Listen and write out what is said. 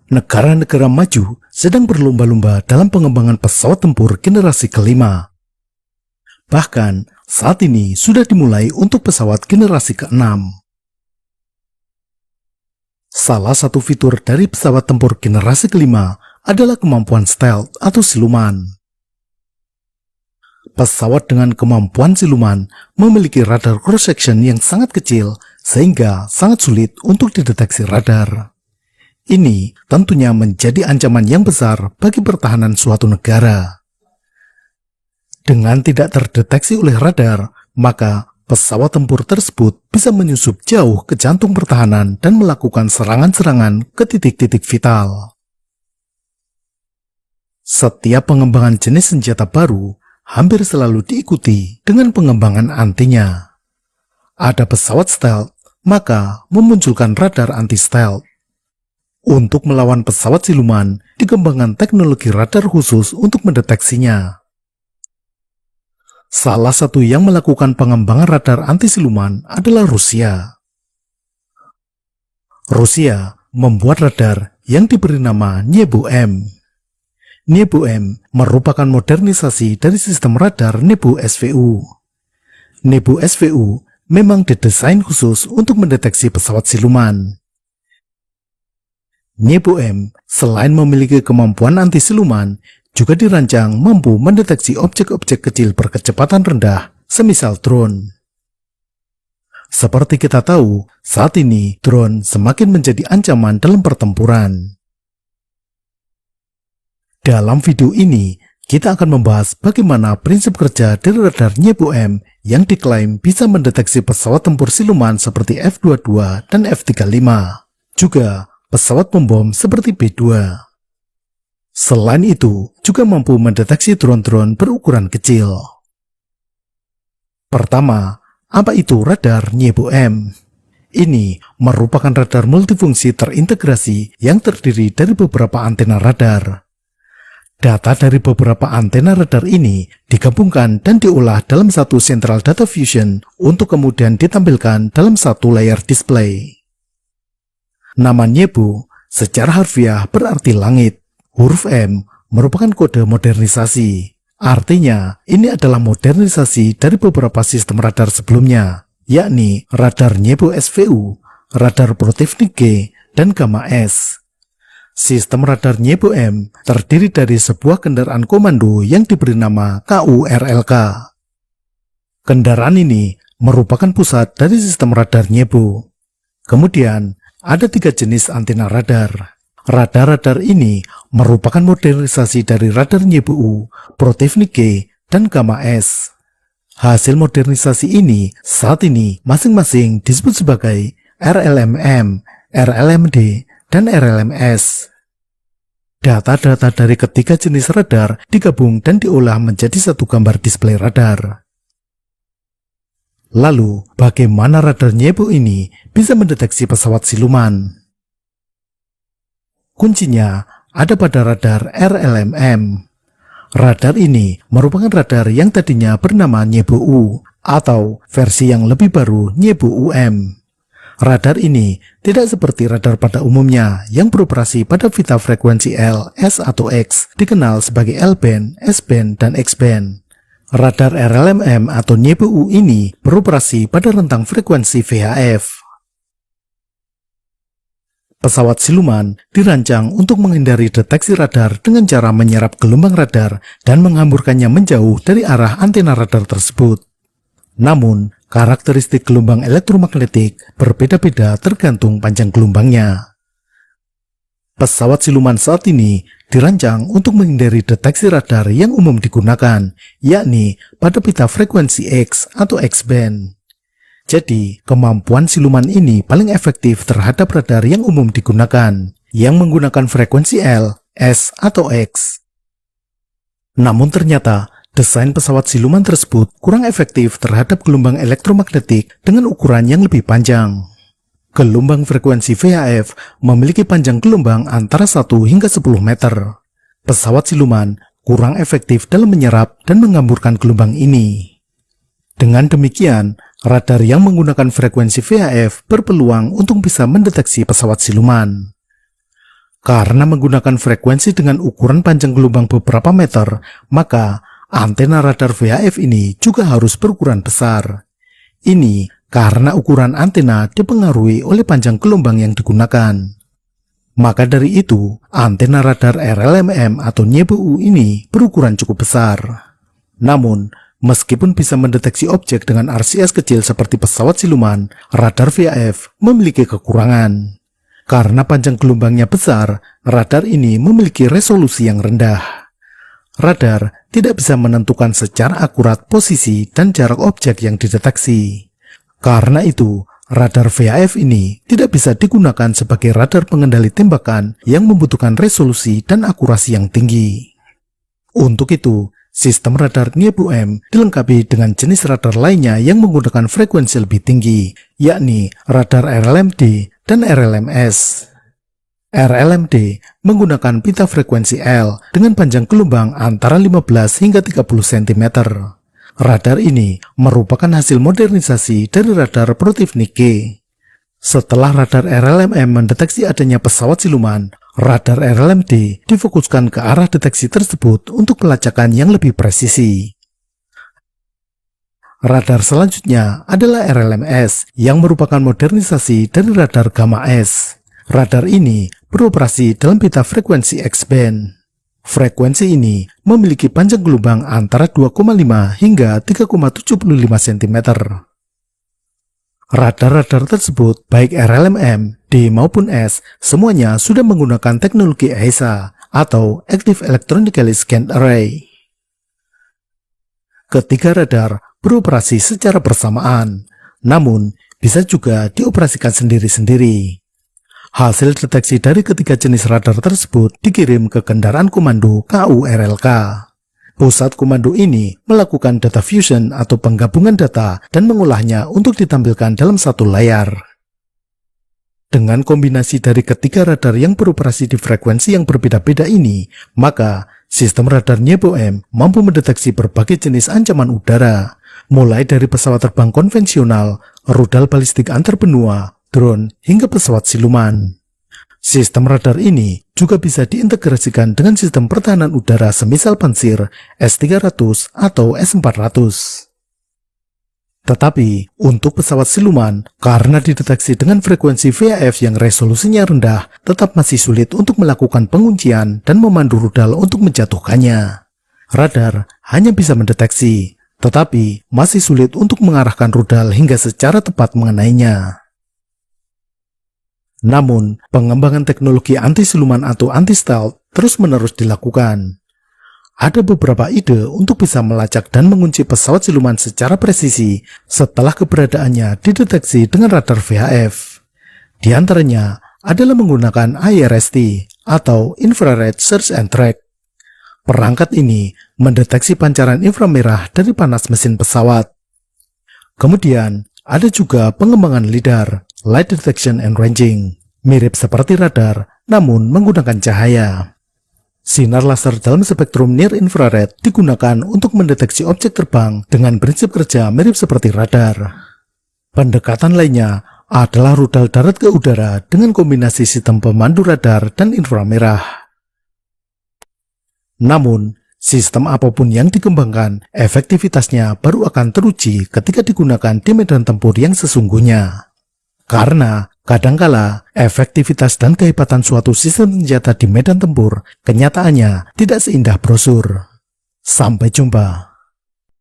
Negara-negara maju sedang berlomba-lomba dalam pengembangan pesawat tempur generasi kelima. Bahkan, saat ini sudah dimulai untuk pesawat generasi ke-6. Salah satu fitur dari pesawat tempur generasi kelima adalah kemampuan stealth atau siluman. Pesawat dengan kemampuan siluman memiliki radar cross-section yang sangat kecil sehingga sangat sulit untuk dideteksi radar. Ini tentunya menjadi ancaman yang besar bagi pertahanan suatu negara. Dengan tidak terdeteksi oleh radar, maka pesawat tempur tersebut bisa menyusup jauh ke jantung pertahanan dan melakukan serangan-serangan ke titik-titik vital. Setiap pengembangan jenis senjata baru hampir selalu diikuti dengan pengembangan antinya. Ada pesawat stealth, maka memunculkan radar anti-stealth. Untuk melawan pesawat siluman, dikembangkan teknologi radar khusus untuk mendeteksinya. Salah satu yang melakukan pengembangan radar anti-siluman adalah Rusia. Rusia membuat radar yang diberi nama Nebu-M. Nebu-M merupakan modernisasi dari sistem radar Nebu SVU. Nebu SVU memang didesain khusus untuk mendeteksi pesawat siluman. Nebu-M selain memiliki kemampuan anti-siluman, juga dirancang mampu mendeteksi objek-objek kecil berkecepatan rendah, semisal drone. Seperti kita tahu, saat ini drone semakin menjadi ancaman dalam pertempuran. Dalam video ini, kita akan membahas bagaimana prinsip kerja dari radar Nebu-M yang diklaim bisa mendeteksi pesawat tempur siluman seperti F-22 dan F-35. Juga pesawat pembom seperti B-2. Selain itu, juga mampu mendeteksi drone-drone berukuran kecil. Pertama, apa itu radar Nebu-M? Ini merupakan radar multifungsi terintegrasi yang terdiri dari beberapa antena radar. Data dari beberapa antena radar ini digabungkan dan diolah dalam satu central data fusion untuk kemudian ditampilkan dalam satu layar display. Nama Nebu secara harfiah berarti langit. Huruf M merupakan kode modernisasi. Artinya, ini adalah modernisasi dari beberapa sistem radar sebelumnya, yakni radar Nebu SVU, radar Protivnik G, dan Gamma S. Sistem radar Nebu-M terdiri dari sebuah kendaraan komando yang diberi nama KURLK. Kendaraan ini merupakan pusat dari sistem radar Nebu. Kemudian, ada 3 jenis antena radar. Radar-radar ini merupakan modernisasi dari radar Nebu, Protivnik G, dan Gamma S. Hasil modernisasi ini saat ini masing-masing disebut sebagai RLMM, RLMD, dan RLMS. Data-data dari ketiga jenis radar digabung dan diolah menjadi satu gambar display radar. Lalu, bagaimana radar Nebu ini bisa mendeteksi pesawat siluman? Kuncinya ada pada radar RLMM. Radar ini merupakan radar yang tadinya bernama Nebu-U atau versi yang lebih baru Nebu-UM. Radar ini tidak seperti radar pada umumnya yang beroperasi pada pita frekuensi L, S, atau X, dikenal sebagai L-band, S-band, dan X-band. Radar RLMM atau Nebu-U ini beroperasi pada rentang frekuensi VHF. Pesawat siluman dirancang untuk menghindari deteksi radar dengan cara menyerap gelombang radar dan menghamburkannya menjauh dari arah antena radar tersebut. Namun, karakteristik gelombang elektromagnetik berbeda-beda tergantung panjang gelombangnya. Pesawat siluman saat ini dirancang untuk menghindari deteksi radar yang umum digunakan, yakni pada pita frekuensi X atau X-band. Jadi, kemampuan siluman ini paling efektif terhadap radar yang umum digunakan, yang menggunakan frekuensi L, S, atau X. Namun ternyata, desain pesawat siluman tersebut kurang efektif terhadap gelombang elektromagnetik dengan ukuran yang lebih panjang. Gelombang frekuensi VHF memiliki panjang gelombang antara 1 hingga 10 meter. Pesawat siluman kurang efektif dalam menyerap dan menghamburkan gelombang ini. Dengan demikian, radar yang menggunakan frekuensi VHF berpeluang untuk bisa mendeteksi pesawat siluman. Karena menggunakan frekuensi dengan ukuran panjang gelombang beberapa meter, maka antena radar VHF ini juga harus berukuran besar. Ini karena ukuran antena dipengaruhi oleh panjang gelombang yang digunakan. Maka dari itu, antena radar RLMM atau NYBU ini berukuran cukup besar. Namun, meskipun bisa mendeteksi objek dengan RCS kecil seperti pesawat siluman, radar VHF memiliki kekurangan. Karena panjang gelombangnya besar, radar ini memiliki resolusi yang rendah. Radar tidak bisa menentukan secara akurat posisi dan jarak objek yang dideteksi. Karena itu, radar VHF ini tidak bisa digunakan sebagai radar pengendali tembakan yang membutuhkan resolusi dan akurasi yang tinggi. Untuk itu, sistem radar NYBU-M dilengkapi dengan jenis radar lainnya yang menggunakan frekuensi lebih tinggi, yakni radar RLMD dan RLMS. RLMD menggunakan pita frekuensi L dengan panjang gelombang antara 15 hingga 30 cm. Radar ini merupakan hasil modernisasi dari radar Protivnik. Setelah radar RLMM mendeteksi adanya pesawat siluman, radar RLMD difokuskan ke arah deteksi tersebut untuk pelacakan yang lebih presisi. Radar selanjutnya adalah RLMS yang merupakan modernisasi dari radar Gamma S. Radar ini beroperasi dalam pita frekuensi X-band. Frekuensi ini memiliki panjang gelombang antara 2,5 hingga 3,75 cm. Radar-radar tersebut, baik RLMM, D maupun S, semuanya sudah menggunakan teknologi AESA atau Active Electronically Scanned Array. Ketiga radar beroperasi secara bersamaan, namun bisa juga dioperasikan sendiri-sendiri. Hasil deteksi dari ketiga jenis radar tersebut dikirim ke kendaraan komando KURLK. Pusat komando ini melakukan data fusion atau penggabungan data dan mengolahnya untuk ditampilkan dalam satu layar. Dengan kombinasi dari ketiga radar yang beroperasi di frekuensi yang berbeda-beda ini, maka sistem radar NYBU-M mampu mendeteksi berbagai jenis ancaman udara, mulai dari pesawat terbang konvensional, rudal balistik antar benua, drone, hingga pesawat siluman. Sistem radar ini juga bisa diintegrasikan dengan sistem pertahanan udara semisal Pansir, S-300 atau S-400. Tetapi, untuk pesawat siluman, karena dideteksi dengan frekuensi VHF yang resolusinya rendah, tetap masih sulit untuk melakukan penguncian dan memandu rudal untuk menjatuhkannya. Radar hanya bisa mendeteksi, tetapi masih sulit untuk mengarahkan rudal hingga secara tepat mengenainya. Namun, pengembangan teknologi anti-siluman atau anti-stealth terus-menerus dilakukan. Ada beberapa ide untuk bisa melacak dan mengunci pesawat siluman secara presisi setelah keberadaannya dideteksi dengan radar VHF. Di antaranya adalah menggunakan IRST atau Infrared Search and Track. Perangkat ini mendeteksi pancaran inframerah dari panas mesin pesawat. Kemudian, ada juga pengembangan LIDAR, Light Detection and Ranging, mirip seperti radar, namun menggunakan cahaya. Sinar laser dalam spektrum near infrared digunakan untuk mendeteksi objek terbang dengan prinsip kerja mirip seperti radar. Pendekatan lainnya adalah rudal darat ke udara dengan kombinasi sistem pemandu radar dan inframerah. Namun, sistem apapun yang dikembangkan, efektivitasnya baru akan teruji ketika digunakan di medan tempur yang sesungguhnya. Karena kadangkala efektivitas dan kehebatan suatu sistem senjata di medan tempur kenyataannya tidak seindah brosur. Sampai jumpa.